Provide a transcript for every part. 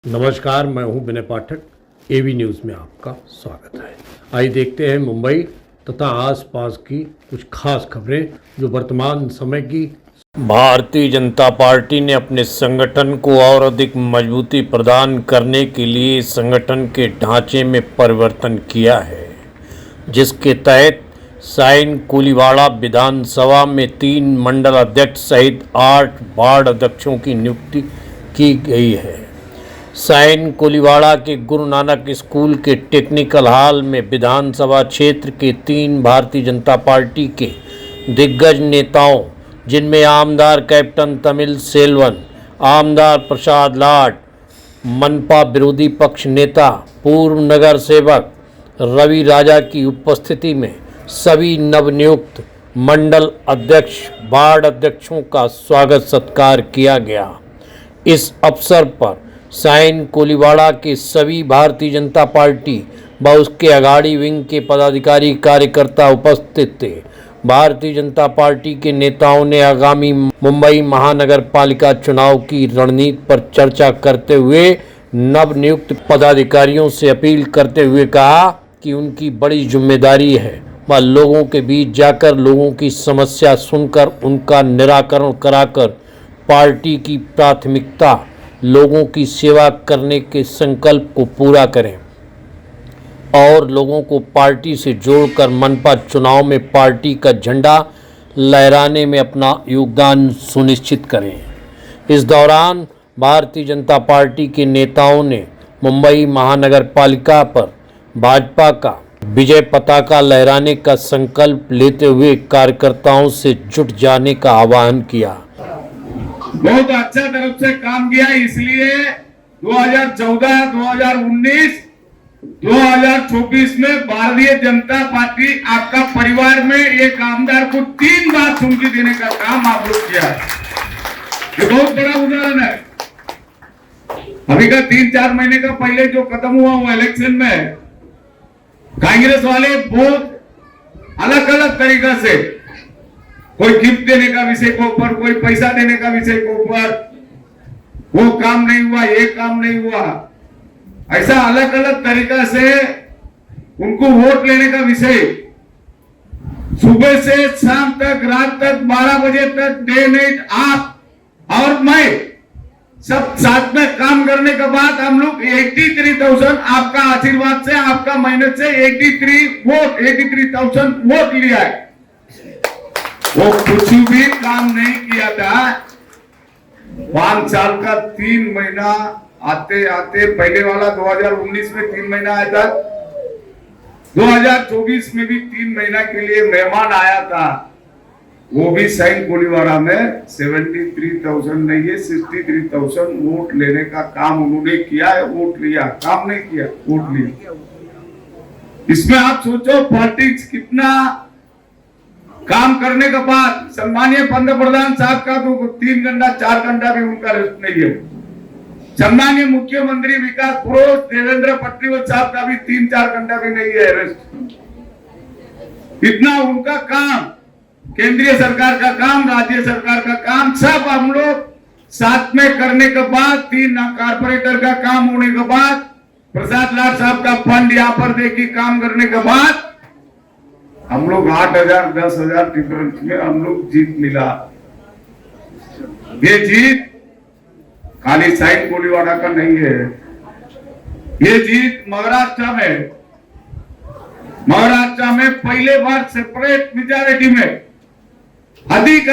नमस्कार, मैं हूं विनय पाठक। एवी न्यूज़ में आपका स्वागत है। आइए देखते हैं मुंबई तथा आसपास की कुछ खास खबरें जो वर्तमान समय की। भारतीय जनता पार्टी ने अपने संगठन को और अधिक मजबूती प्रदान करने के लिए संगठन के ढांचे में परिवर्तन किया है, जिसके तहत साइन कुलीवाड़ा विधानसभा में 3 मंडल अध्यक्ष सहित 8 वार्ड अध्यक्षों की नियुक्ति की गई है। साइन कुलीवाड़ा के गुरु नानक स्कूल के टेक्निकल हॉल में विधानसभा क्षेत्र के 3 भारतीय जनता पार्टी के दिग्गज नेताओं, जिनमें आमदार कैप्टन तमिल सेल्वन, आमदार प्रसाद लाड, मनपा विरोधी पक्ष नेता पूर्व नगर सेवक रवि राजा की उपस्थिति में सभी नवनियुक्त मंडल अध्यक्ष वार्ड अध्यक्षों का स्वागत सत्कार किया गया। इस अवसर पर साइन कुलीवाड़ा के सभी भारतीय जनता पार्टी व उसके अगाड़ी विंग के पदाधिकारी कार्यकर्ता उपस्थित थे। भारतीय जनता पार्टी के नेताओं ने आगामी मुंबई महानगर पालिका चुनाव की रणनीति पर चर्चा करते हुए नवनियुक्त पदाधिकारियों से अपील करते हुए कहा कि उनकी बड़ी जिम्मेदारी है वह लोगों के बीच जाकर लोगों की समस्या सुनकर उनका निराकरण कराकर पार्टी की प्राथमिकता लोगों की सेवा करने के संकल्प को पूरा करें और लोगों को पार्टी से जोड़कर मनपा चुनाव में पार्टी का झंडा लहराने में अपना योगदान सुनिश्चित करें। इस दौरान भारतीय जनता पार्टी के नेताओं ने मुंबई महानगर पालिका पर भाजपा का विजय पताका लहराने का संकल्प लेते हुए कार्यकर्ताओं से जुट जाने का आह्वान किया। बहुत अच्छा तरफ से काम किया, इसलिए 2014, 2019, 2024 में भारतीय जनता पार्टी आपका परिवार में एक आमदार को 3 बार चुनकी देने का काम आप लोग किया है। ये बहुत बड़ा उदाहरण है। अभी का 3-4 महीने का पहले जो खत्म हुआ वो इलेक्शन में कांग्रेस वाले बहुत अलग अलग तरीका से कोई गिफ्ट देने का विषय के ऊपर, कोई पैसा देने का विषय के ऊपर, वो काम नहीं हुआ, ये काम नहीं हुआ, ऐसा अलग अलग तरीका से उनको वोट लेने का विषय सुबह से शाम तक, रात तक, 12 बजे तक, डे नाइट आप और मैं सब साथ में काम करने के बाद हम लोग 83,000 आपका आशीर्वाद से, आपका मेहनत से 83,000 वोट लिया है। वो कुछ भी काम नहीं किया था। 5 साल का 3 महीना आते आते, पहले वाला 2019 में 3 महीना आया था, 2024 में भी 3 महीना के लिए मेहमान आया था। वो भी साइन कुलीवाड़ा में 73,000 नहीं है, 63,000 वोट लेने का काम उन्होंने किया है। वोट लिया, काम नहीं किया, वोट लिया। इसमें आप सोचो पार्टी कितना काम करने के बाद सम्मानीय पंतप्रधान साहब का तो 3 घंटा 4 घंटा भी उनका रेस्ट नहीं है। सम्मानीय मुख्यमंत्री विकास पुरोहित देवेंद्र फडणवीस साहब का भी 3-4 घंटा भी नहीं है रेस्ट। इतना उनका काम, केंद्रीय सरकार का काम, राज्य सरकार का काम, सब हम लोग साथ में करने के बाद, 3 कारपोरेटर का काम होने के बाद, प्रसाद लाड साहब का फंड यहाँ पर देखी काम करने के बाद हम लोग 8,000 10,000 डिफरेंस में हम लोग जीत मिला। ये जीत खाली साइन कुलीवाड़ा का नहीं है, ये जीत महाराष्ट्र में पहले बार सेपरेट मेजॉरिटी में, अधिक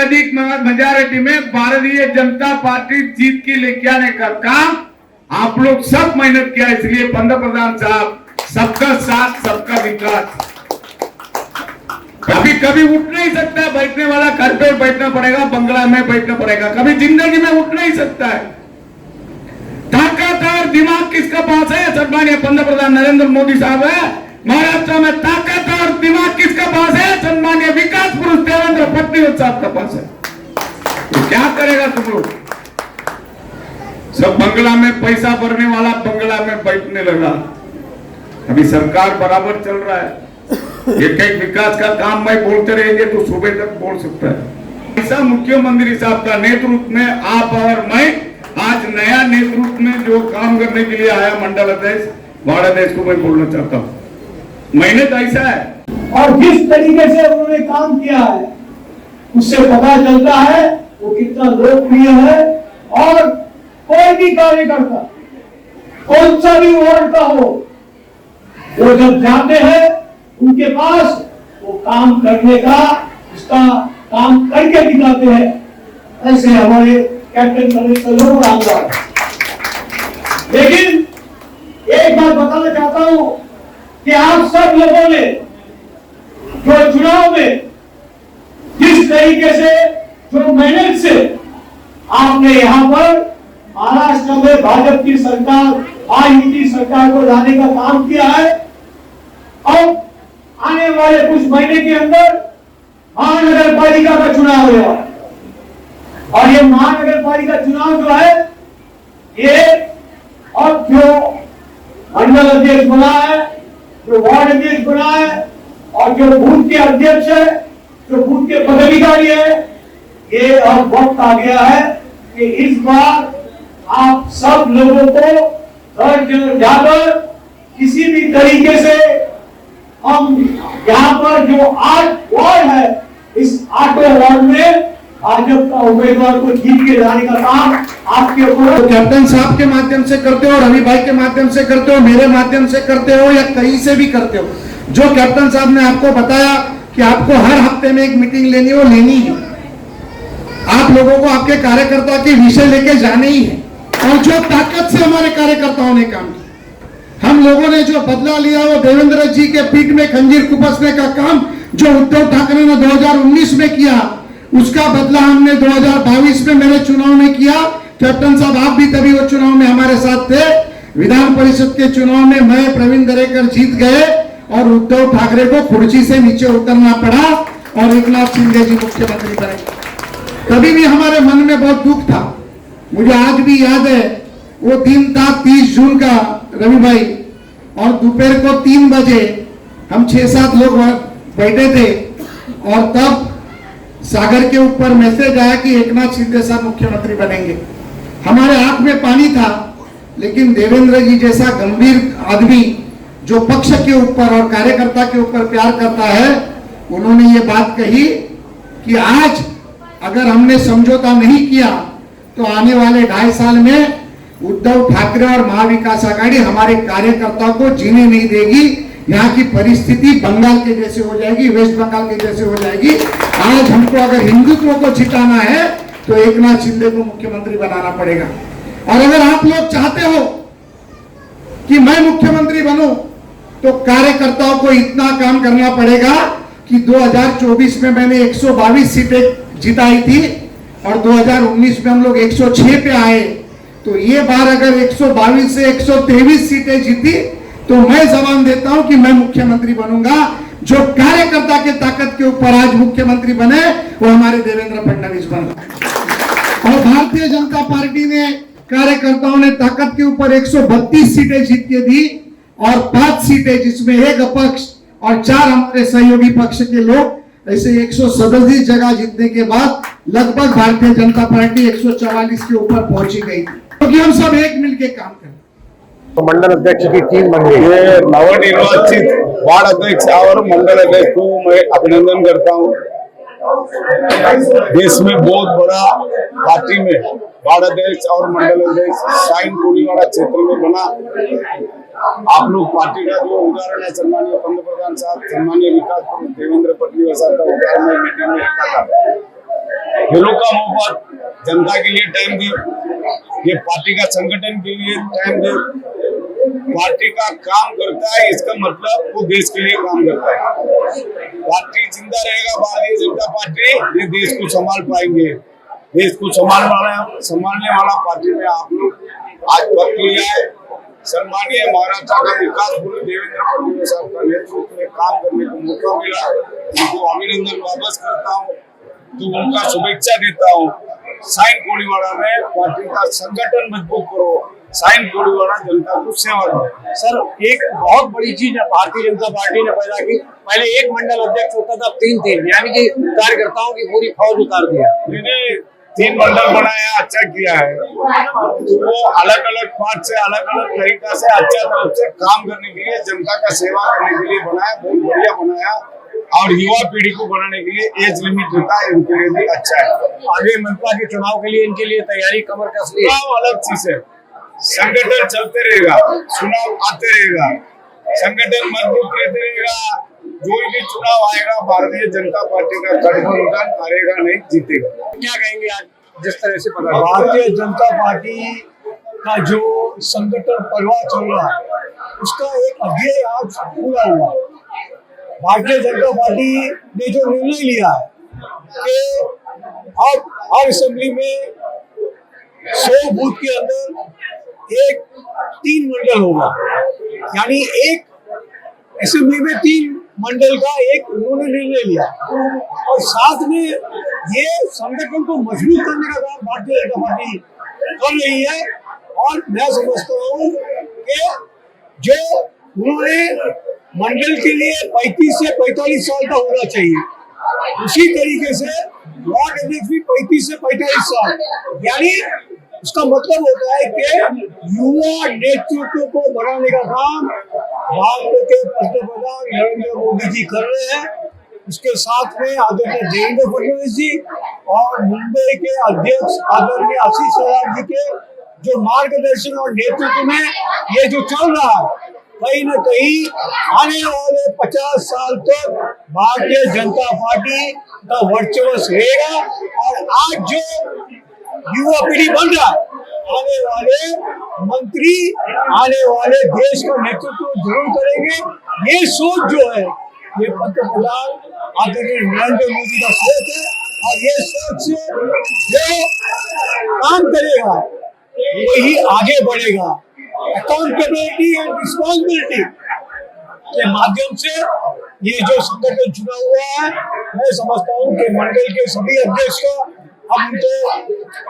मेजॉरिटी में भारतीय जनता पार्टी जीत की लेके आने का काम आप लोग सब मेहनत किया। इसलिए पंतप्रधान साहब, सबका साथ सबका विकास। कभी उठ नहीं सकता बैठने वाला, घर पे बैठना पड़ेगा, बंगला में बैठना पड़ेगा, कभी जिंदगी में उठ नहीं सकता है। ताकत और दिमाग किसका पास है? सम्मानीय पंतप्रधान नरेंद्र मोदी साहब है। महाराष्ट्र में ताकत और दिमाग किसका पास है? सम्मानीय विकास पुरुष देवेंद्र फडणवीस साहब का पास है। तो क्या करेगा तुम लोग? सब बंगला में पैसा भरने वाला बंगला में बैठने लगा। अभी सरकार बराबर चल रहा है। एक विकास का काम मैं बोलते रहेंगे तो सुबह तक बोल सकता है। ऐसा मुख्यमंत्री साहब का नेतृत्व में आप और मैं आज नया नेतृत्व में जो काम करने के लिए आया मंडल अध्यक्ष वार्ड अध्यक्ष को मैं बोलना चाहता हूँ, मैंने तो ऐसा है और जिस तरीके से उन्होंने काम किया है उससे पता चलता है वो कितना लोकप्रिय है। और कोई भी कार्यकर्ता कौन सा भी वार्ड का हो, वो जब जाते हैं उनके पास वो काम करने का, उसका काम करके दिखाते हैं। ऐसे हमारे कैप्टन कलेक्टर लोग आमदार। लेकिन एक बात बताना चाहता हूं कि आप सब लोगों ने जो चुनाव में जिस तरीके से, जो मेहनत से आपने यहाँ पर महाराष्ट्र में भाजपा की सरकार, महायुति सरकार को लाने का काम किया है, और आने वाले कुछ महीने के अंदर महानगर पालिका का चुनाव होगा। और ये महानगर पालिका चुनाव जो है, ये और जो मंडल अध्यक्ष बना है, जो वार्ड अध्यक्ष बना है, और जो बूथ के अध्यक्ष है, जो बूथ के पदाधिकारी है, ये अब वक्त आ गया है कि इस बार आप सब लोगों को घर जाकर किसी भी तरीके से हम यहाँ पर जो 8 वार्ड है, इस 8 वार्ड में भाजपा का उम्मीदवार को जीत के लाने का काम आपके ऊपर, तो कैप्टन साहब के माध्यम से करते हो, रवि भाई के माध्यम से करते हो, मेरे माध्यम से करते हो, या कहीं से भी करते हो। जो कैप्टन साहब ने आपको बताया कि आपको हर हफ्ते में एक मीटिंग लेनी हो, लेनी है। आप लोगों को आपके कार्यकर्ता के विषय लेके जाने ही है, और जो ताकत से हमारे कार्यकर्ताओं ने काम किया, हम लोगों ने जो बदला लिया वो देवेंद्र जी के पीठ में खंजीर कुपसने का काम जो उद्धव ठाकरे ने 2019 में किया, उसका बदला हमने 2022 में मेरे चुनाव में किया। कैप्टन साहब आप भी तभी वो चुनाव में हमारे साथ थे। विधान परिषद के चुनाव में मैं प्रवीण दरेकर जीत गए और उद्धव ठाकरे को कुर्सी से नीचे उतरना पड़ा और एकनाथ शिंदे जी मुख्यमंत्री बने। तभी भी हमारे मन में बहुत दुख था। मुझे आज भी याद है वो दिन था 30 जून का, रवि भाई, और दोपहर को 3 बजे हम 6-7 लोग बैठे थे, और तब सागर के ऊपर मैसेज आया कि एकनाथ शिंदे साहब मुख्यमंत्री बनेंगे। हमारे आंख में पानी था, लेकिन देवेंद्र जी जैसा गंभीर आदमी जो पक्ष के ऊपर और कार्यकर्ता के ऊपर प्यार करता है, उन्होंने ये बात कही कि आज अगर हमने समझौता नहीं किया तो आने वाले 2.5 साल में उद्धव ठाकरे और महाविकास आघाड़ी हमारे कार्यकर्ताओं को जीने नहीं देगी। यहाँ की परिस्थिति बंगाल के जैसे हो जाएगी, वेस्ट बंगाल के जैसे हो जाएगी। आज हमको अगर हिंदुत्व को जिताना है तो एकनाथ शिंदे को मुख्यमंत्री बनाना पड़ेगा। और अगर आप लोग चाहते हो कि मैं मुख्यमंत्री बनूं, तो कार्यकर्ताओं को इतना काम करना पड़ेगा कि 2024 में मैंने 122 सीटें जिताई थी और 2019 में हम लोग 106 पे आए। तो ये बार अगर 122 से 123 सीटें जीती तो मैं जबान देता हूं कि मैं मुख्यमंत्री बनूंगा। जो कार्यकर्ता के ताकत के ऊपर आज मुख्यमंत्री बने वो हमारे देवेंद्र फडणवीस बने। और भारतीय जनता पार्टी ने, कार्यकर्ताओं ने ताकत के ऊपर 132 सीटें जीत के दी और 5 सीटें जिसमें 1 अपक्ष और 4 हमारे सहयोगी पक्ष के लोग, ऐसे 137 जगह जीतने के बाद लगभग भारतीय जनता पार्टी 144 के ऊपर पहुंची गई, क्योंकि हम सब एक मिलकर काम करें। तो मंडल अध्यक्ष की टीम बन गई। ये नवनिर्वाचित वार्ड अध्यक्ष और मंडल अध्यक्ष को मैं अभिनंदन करता हूँ। देश में बहुत बड़ा पार्टी में वार्ड अध्यक्ष और मंडल अध्यक्ष साइन कोलीवाड़ा क्षेत्र में बना। आप लोग पार्टी का जो उदाहरण है, सम्मानीय पंतप्रधान साहब, सम्मानीय विकास प्रमुख देवेंद्र फडणवीस साहब का उदाहरण मैं मीटिंग में रखा था। ये लोग का मोहब्बत जनता के लिए टाइम दी, ये पार्टी का संगठन के लिए टाइम दे, पार्टी का काम करता है, इसका मतलब वो देश के लिए काम करता है। पार्टी जिंदा रहेगा, भारतीय जनता पार्टी, ये देश को संभाल पाएंगे। देश को संभालने वाला पार्टी में आप लोग आज वक्त लिया है। सम्मानीय महाराष्ट्र का विकास प्रमुख देवेंद्र फडणवीस साहब का नेतृत्व में काम करने को मौका मिला, उनको अभिनंदन वापस करता हूँ, तो उनका शुभेच्छा देता हूँ। साइन कोलीवाड़ा में पार्टी का संगठन मजबूत करो, साइन कोलीवाड़ा जनता को सेवा दो। सर, एक बहुत बड़ी चीज भारतीय जनता पार्टी ने पैदा की। पहले एक मंडल अध्यक्ष होता था, 3 यानी कि कार्यकर्ताओं की पूरी फौज उतार दिया। 3 मंडल बनाया, अच्छा किया है। वो अलग अलग पार्ट से अलग अलग तरीका से अच्छा तरफ से काम करने के लिए, जनता का सेवा करने के लिए बनाया, बहुत बढ़िया बनाया। और युवा पीढ़ी को बनाने के लिए एज लिमिट होता है, इनके लिए भी अच्छा है। आगे मनपा के चुनाव के लिए इनके लिए तैयारी कमर कस ली है। चुनाव अलग चीज है, संगठन चलते रहेगा, चुनाव आते रहेगा, संगठन मजबूत रहते रहेगा। जो भी चुनाव आएगा भारतीय जनता पार्टी का गठबंधन हारेगा नहीं, जीतेगा। क्या कहेंगे आज जिस तरह से पता भारतीय जनता पार्टी का जो संगठन पर्वा चल रहा है उसका एक अध्याय आज पूरा हुआ। भारतीय जनता पार्टी ने जो निर्णय लिया है कि अब हर असेंबली में 100 बूथ के अंदर एक 3 मंडल होगा, यानी एक असेंबली में 3 मंडल का एक उन्होंने निर्णय लिया। और साथ में ये संगठन को मजबूत करने का काम भारतीय जनता पार्टी कर रही है। और मैं समझता हूँ कि जो उन्होंने मंडल के लिए 35 से 45 साल का होना चाहिए, उसी तरीके से वार्ड अध्यक्ष भी 35 से 45 साल, यानी उसका मतलब होता है कि युवा नेतृत्व को बढ़ाने का काम भारत के पंतप्रधान नरेंद्र मोदी जी कर रहे हैं। उसके साथ में आदरणीय देवेंद्र फडणवीस जी और मुंबई के अध्यक्ष आदरणीय आशीष शेलार जी के जो मार्गदर्शन और नेतृत्व में ये जो चल रहा है, कहीं न कहीं आने वाले 50 साल तक भारतीय जनता पार्टी का वर्चस्व रहेगा। और आज जो युवा पीढ़ी बन रहा है, आने वाले मंत्री आने वाले देश का नेतृत्व जरूर करेंगे। ये सोच जो है, ये पंतप्रधान आदरणीय नरेंद्र मोदी का सोच है। और ये सोच से जो काम करेगा वही आगे बढ़ेगा। अकाउंटेबिलिटी एंड रिस्पॉन्सिबिलिटी के माध्यम से ये जो संगठन चुना हुआ है, मैं समझता हूँ कि मंडल के सभी अध्यक्ष का हम उनको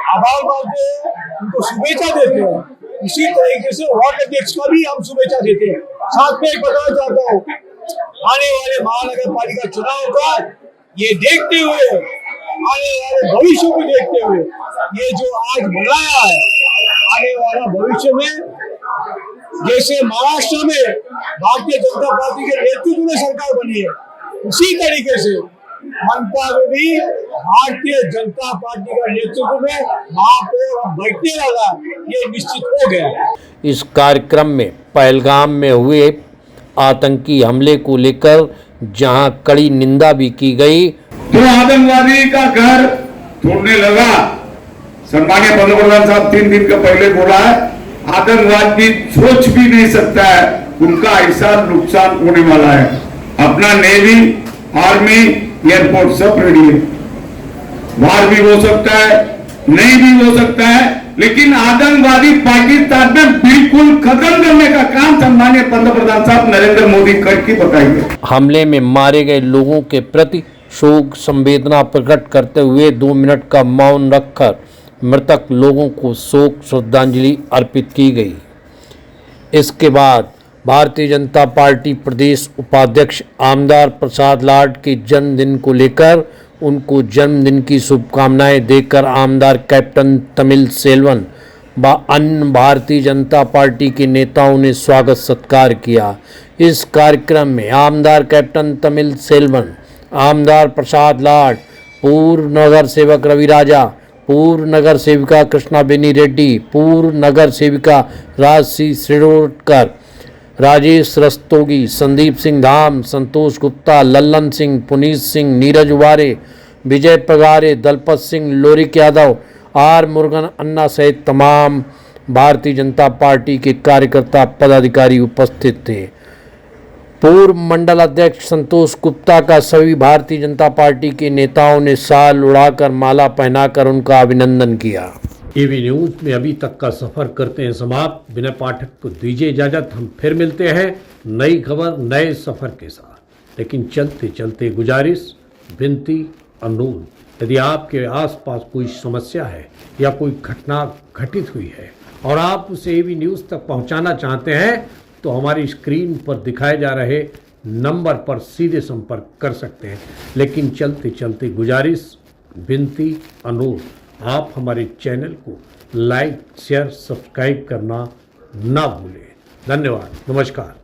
आभार मानते हैं, उनको शुभेच्छा देते हैं। उसी तरीके से वार्ड अध्यक्ष का भी हम शुभेच्छा देते हैं। साथ में बताना चाहता हूँ, आने वाले महानगर पालिका चुनाव का ये देखते हुए, आने वाले भविष्य को देखते हुए, ये जो आज बनाया है, आने वाला भविष्य में जैसे महाराष्ट्र में भारतीय जनता पार्टी के नेतृत्व में सरकार बनी है, उसी तरीके से मनपा में भी भारतीय जनता पार्टी का नेतृत्व में महापौर बैठने वाला, ये निश्चित हो गया। इस कार्यक्रम में पहलगाम में हुए आतंकी हमले को लेकर जहां कड़ी निंदा भी की गई, तो आतंकवादी का घर तोड़ने लगा। सम्मानीय पंतप्रधान साहब 3 दिन का पहले बोला है, आतंकवादी सोच भी नहीं सकता है उनका ऐसा नुकसान होने वाला है। अपना नेवी, आर्मी, एयरपोर्ट सब रेडी है, वार भी हो सकता है, नहीं भी हो सकता है, लेकिन आतंकवादी पाकिस्तान में बिल्कुल खत्म करने का काम सम्मानीय पंतप्रधान साहब नरेंद्र मोदी करके बताएंगे। हमले में मारे गए लोगों के प्रति शोक संवेदना प्रकट करते हुए 2 मिनट का मौन रखकर मृतक लोगों को शोक श्रद्धांजलि अर्पित की गई। इसके बाद भारतीय जनता पार्टी प्रदेश उपाध्यक्ष आमदार प्रसाद लाड के जन्मदिन को लेकर उनको जन्मदिन की शुभकामनाएं देकर आमदार कैप्टन तमिल सेल्वन व अन्य भारतीय जनता पार्टी के नेताओं ने स्वागत सत्कार किया। इस कार्यक्रम में आमदार कैप्टन तमिल सेल्वन, आमदार प्रसाद लाड, पूर्व नगर सेवक रवि राजा, पूर्व नगर सेविका कृष्णा बेनी रेड्डी, पूर्व नगर सेविका राजसी श्रीरोडकर, राजेश रस्तोगी, संदीप सिंह धाम, संतोष गुप्ता, लल्लन सिंह, पुनीत सिंह, नीरज उबारे, विजय पगारे, दलपत सिंह, लोरिक यादव, आर मुरुगन अन्ना सहित तमाम भारतीय जनता पार्टी के कार्यकर्ता पदाधिकारी उपस्थित थे। पूर्व मंडल अध्यक्ष संतोष गुप्ता का सभी भारतीय जनता पार्टी के नेताओं ने शाल उड़ाकर माला पहनाकर उनका अभिनंदन किया। एवी न्यूज में अभी तक का सफर करते हैं समाप्त। बिना पाठक को दीजिए इजाजत, हम फिर मिलते हैं नई खबर नए सफर के साथ। लेकिन चलते चलते गुजारिश, विनती, अनुरोध, यदि आपके आसपास कोई समस्या है या कोई घटना घटित हुई है और आप उसे एवी न्यूज तक पहुंचाना चाहते हैं तो हमारी स्क्रीन पर दिखाए जा रहे नंबर पर सीधे संपर्क कर सकते हैं। लेकिन चलते चलते गुजारिश, विनती, अनुरोध, आप हमारे चैनल को लाइक शेयर सब्सक्राइब करना ना भूलें। धन्यवाद, नमस्कार।